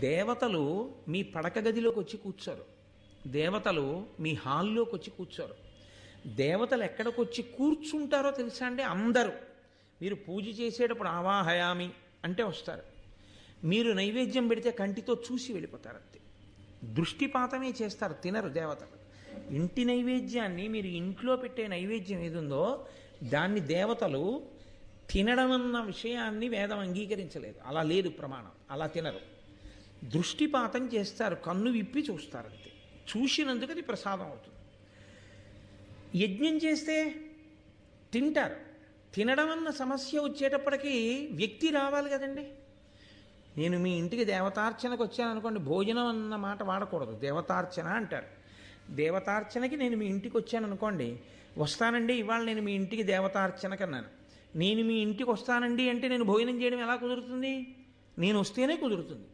దేవతలు మీ పడక గదిలోకి వచ్చి కూర్చోరు. దేవతలు మీ హాల్లోకి వచ్చి కూర్చోరు. దేవతలు ఎక్కడికి వచ్చి కూర్చుంటారో తెలుసా అండి? అందరూ మీరు పూజ చేసేటప్పుడు ఆవాహయామి అంటే వస్తారు. మీరు నైవేద్యం పెడితే కంటితో చూసి వెళ్ళిపోతారు. అంతే, దృష్టిపాతమే చేస్తారు, తినరు దేవతలు. ఇంటి నైవేద్యాన్ని, మీరు ఇంట్లో పెట్టే నైవేద్యం ఏదుందో దాన్ని దేవతలు తినడం అన్న విషయాన్ని వేదం అంగీకరించలేదు. అలా లేదు ప్రమాణం, అలా తినరు. దృష్టిపాతం చేస్తారు, కన్ను విప్పి చూస్తారు. అంతే, చూసినందుకు అది ప్రసాదం అవుతుంది. యజ్ఞం చేస్తే తింటారు. తినడం అన్న సమస్య వచ్చేటప్పటికీ వ్యక్తి రావాలి కదండి. నేను మీ ఇంటికి దేవతార్చనకు వచ్చాను అనుకోండి, భోజనం అన్న మాట వాడకూడదు, దేవతార్చన అంటారు. దేవతార్చనకి నేను మీ ఇంటికి వచ్చాను అనుకోండి, వస్తానండి ఇవాళ నేను మీ ఇంటికి దేవతార్చనకు అన్నాను. నేను మీ ఇంటికి వస్తానండి అంటే నేను భోజనం చేయడం ఎలా కుదురుతుంది? నేను వస్తేనే కుదురుతుంది.